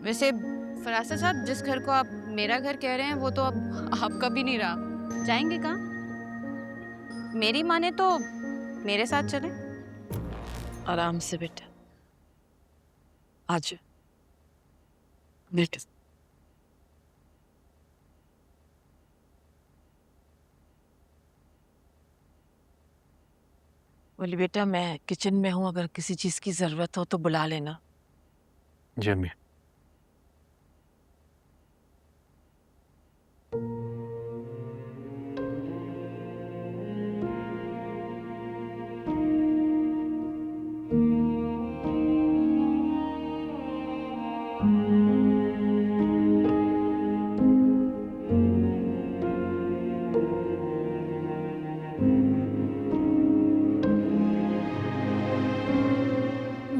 वैसे फरासत साहब, जिस घर को आप मेरा घर कह रहे हैं वो तो अब आपका भी नहीं रहा। जाएंगे कहाँ? मेरी माने तो मेरे साथ चले। आराम से बेटा, आज बेटा। बोली बेटा मैं किचन में हूँ, अगर किसी चीज की जरूरत हो तो बुला लेना। जी अम्मी।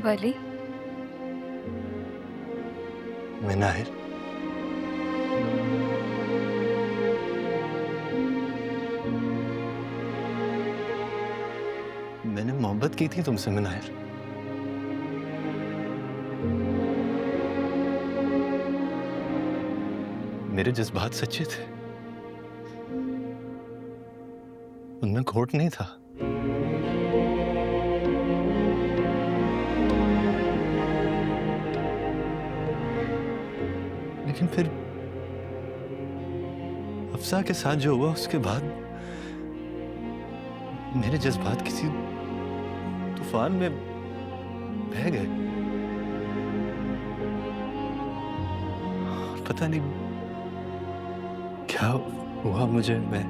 वली, मिनाहिर, मैंने मोहब्बत की थी तुमसे मिनाहिर। मेरे जज्बात सच्चे थे, उनमें खोट नहीं था। लेकिन फिर अफसा के साथ जो हुआ उसके बाद मेरे जज्बात किसी तूफान में बह गए। पता नहीं क्या हुआ मुझे। मैं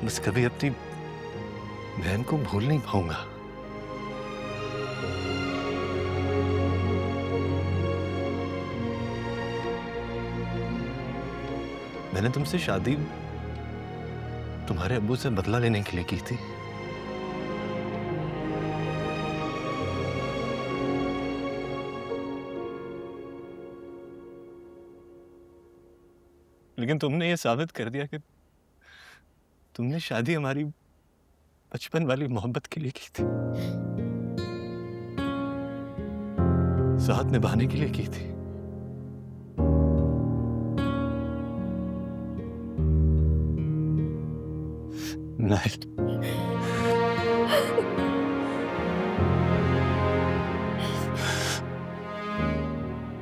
बस कभी अपनी बहन को भूल नहीं पाऊंगा। मैंने तुमसे शादी तुम्हारे अब्बू से बदला लेने के लिए की थी। लेकिन तुमने ये साबित कर दिया कि तुमने शादी हमारी बचपन वाली मोहब्बत के लिए की थी, साथ निभाने के लिए की थी। नहीं,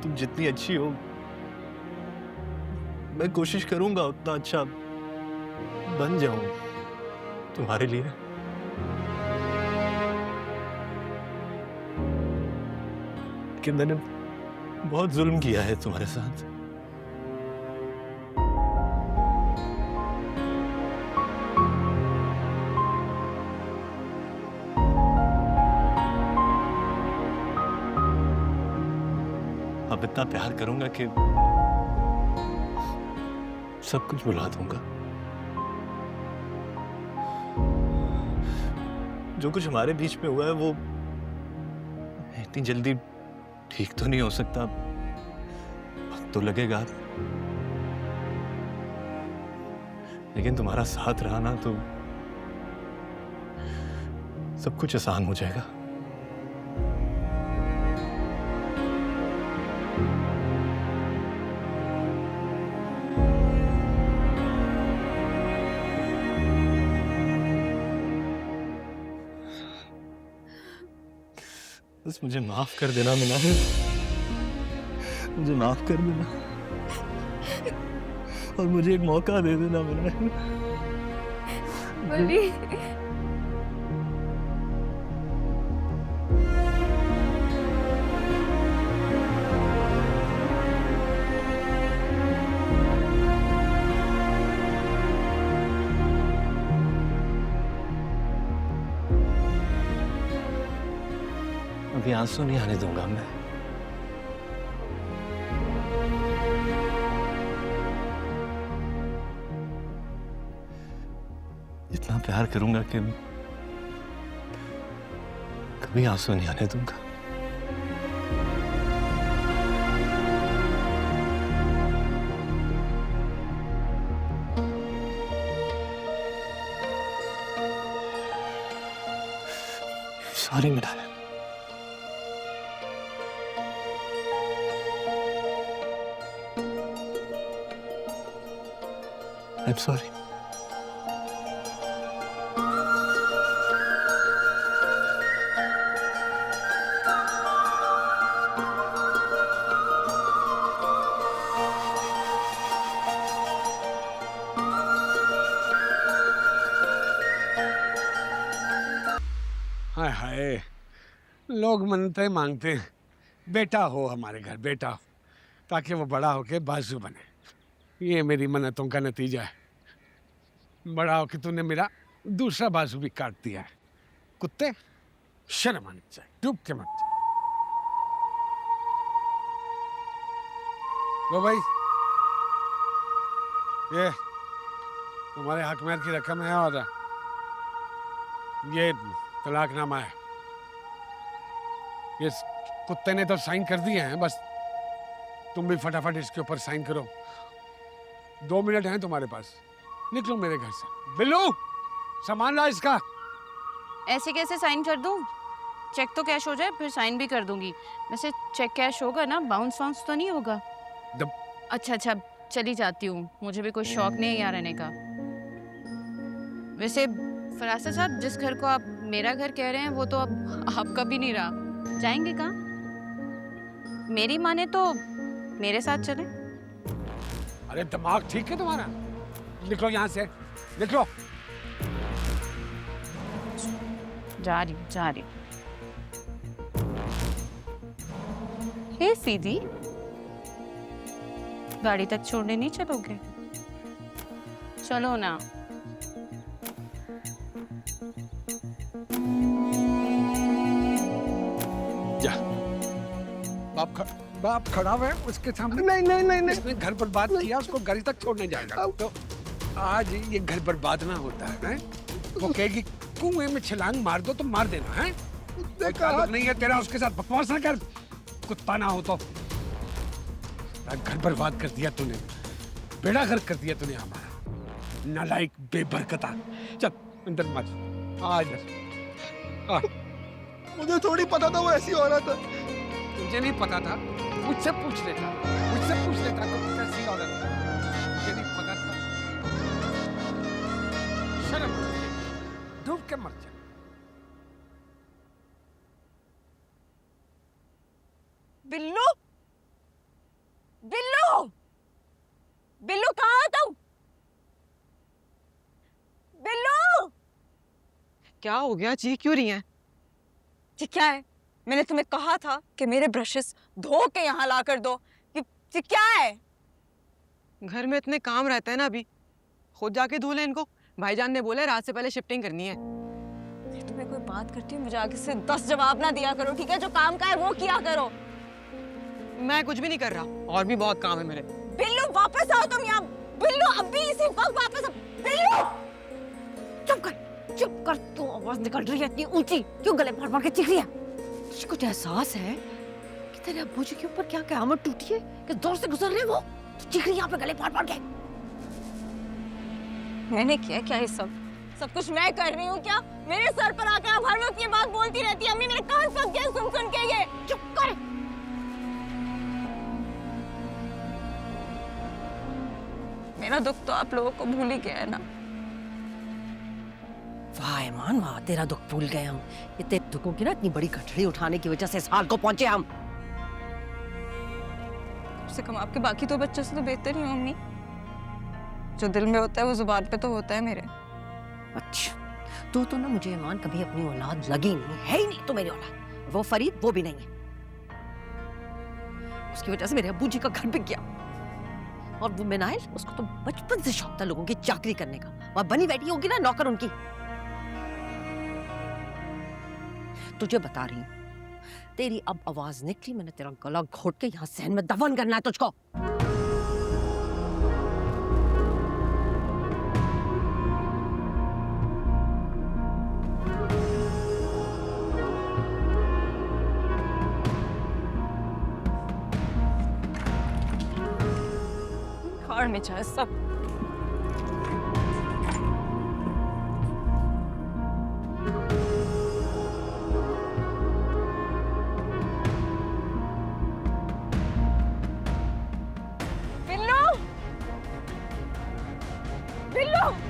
तुम जितनी अच्छी हो मैं कोशिश करूंगा उतना अच्छा बन जाऊं तुम्हारे लिए। कि मैंने बहुत जुल्म किया है तुम्हारे साथ। अब इतना प्यार करूंगा कि सब कुछ भुला दूंगा। जो कुछ हमारे बीच में हुआ है वो इतनी जल्दी ठीक तो नहीं हो सकता। वक्त तो लगेगा, लेकिन तुम्हारा साथ रहा ना तो सब कुछ आसान हो जाएगा। बस मुझे माफ कर देना मिनाहिर, मुझे माफ कर देना और मुझे एक मौका दे देना मिनाहिर। वली, अभी आंसू नहीं आने दूंगा मैं। इतना प्यार करूंगा कि कभी आंसू नहीं आने दूंगा। Sorry Mitali. I am sorry. हाय हाय, लोग मन्नतें मांगते हैं बेटा हो हमारे घर, बेटा हो, ताकि वो बड़ा होके बाजू बने। ये मेरी मन्नतों का नतीजा है। बड़ा होके तूने मेरा दूसरा बाजू भी काट दिया है। कुत्ते, शर्म आनी चाहिए, डूब के मत जा। लो भाई, ये तुम्हारे हक में की रकम है और ये तलाकनामा है। ये कुत्ते ने तो साइन कर दिए हैं, बस तुम भी फटाफट इसके ऊपर साइन करो। 2 मिनट हैं तुम्हारे पास, निकलो मेरे घर से। बिल्लू, सामान ला इसका। ऐसे कैसे साइन कर दूं? चेक तो कैश हो जाए फिर साइन भी कर दूंगी। वैसे चेक कैश होगा ना, बाउंस वाउंस तो नहीं होगा? अच्छा अच्छा, चली जाती हूँ, मुझे भी कोई शौक नहीं है यहाँ रहने का। वैसे फरासा साहब, जिस घर को आप मेरा घर कह रहे हैं वो तो अब आपका भी नहीं रहा। जाएंगे कहाँ? मेरी माने तो मेरे साथ चले। अरे दिमाग ठीक है तुम्हारा? निकलो यहाँ से, निकलो। जा रही हूँ। हे सीधी, गाड़ी तक छोड़ने नहीं चलोगे? चलो ना। जा। बाप खड़ा हुआ है उसके सामने। नहीं, इसने घर बर्बाद किया, उसको घर तक छोड़ने जाएगा। तो आज ये घर बर्बाद ना होता है, वो कहेगी कुएं में छलांग मार दो तो मार देना है। नहीं है तेरा उसके साथ, बकवास ना कर। कुत्ता ना हो तो। घर बर्बाद कर दिया तूने, बेड़ा गर्क कर दिया तूने हमारा। नालायक, बेबरकता। चल अंदर मत आ। मुझे थोड़ी पता था वो ऐसी औरत है। तुझे नहीं पता था? मुझसे पूछ लेता तो कैसी औरत है। मुझे नहीं पता था। शर्म, डूब के मर जा। बिल्लू, बिल्लू, बिल्लू कहाँ हो तुम? बिल्लू, क्या हो गया? चीख क्यों रही हैं? ये क्या है? मैंने तुम्हें कहा था कि मेरे ब्रशेस धो के यहाँ ला कर दो। ये क्या है? घर में इतने काम रहते हैं ना, अभी खुद जाके धो ले इनको। भाईजान ने बोला रात से पहले शिफ्टिंग करनी है। तुम्हें कोई बात करती हूँ, मुझे आगे से 10 जवाब ना दिया करो, ठीक है? जो काम का है वो किया करो। मैं कुछ भी नहीं कर रहा, और भी बहुत काम है मेरे। बिल्लू वापस आओ तुम यहाँ। बिल्लू अभी इसी वक्त वापस आओ। बिल्लू चुप कर। तू आवाज निकल रही है इतनी ऊंची, क्यों गले फाड़ फाड़ के चीख रही है? तुझको कुछ एहसास है कि तेरे अब्बू जी के ऊपर क्या कयामत टूटी है? किस दौर से गुजर रहे हैं वो? तू चीख रही है यहाँ पे गले फाड़ फाड़ के। मैंने किया क्या ये सब कुछ मैं कर रही हूँ क्या? मेरे सर पर आकर आप हर वक्त ये बात बोलती रहती है। अम्मी मेरे कान पक गए सुन के। ये चुप कर। मेरा दुख तो आप लोगों को भूल ही गया है ना। वाह ईमान वाह, तेरा दुख भूल गए हम। ये तेरे दुखों की ना इतनी बड़ी गठरी उठाने की वजह से इस हाल को पहुंचे हम। कम से कम आपके बाकी तो बच्चों से तो बेहतर ही हो अम्मी। जो दिल में होता है वो जुबान पे तो होता है मेरे। अच्छा, तू तो ना मुझे ईमान कभी अपनी औलाद लगी नहीं है ही नहीं। तो मेरी औलाद, वो फरीद वो भी नहीं है। उसकी वजह से मेरे अब्बू जी का घर बिक गया। और वो मिनाइल, उसको तो बचपन से शौक था लोगों की चाकरी करने का। वहां बनी बैठी होगी ना नौकर उनकी। तुझे बता रही हूँ, तेरी अब आवाज निकली, मैंने तेरा गला घोट के यहाँ सहन में दफन करना है तुझको। खाड़ में चाहे सब। बिल्लू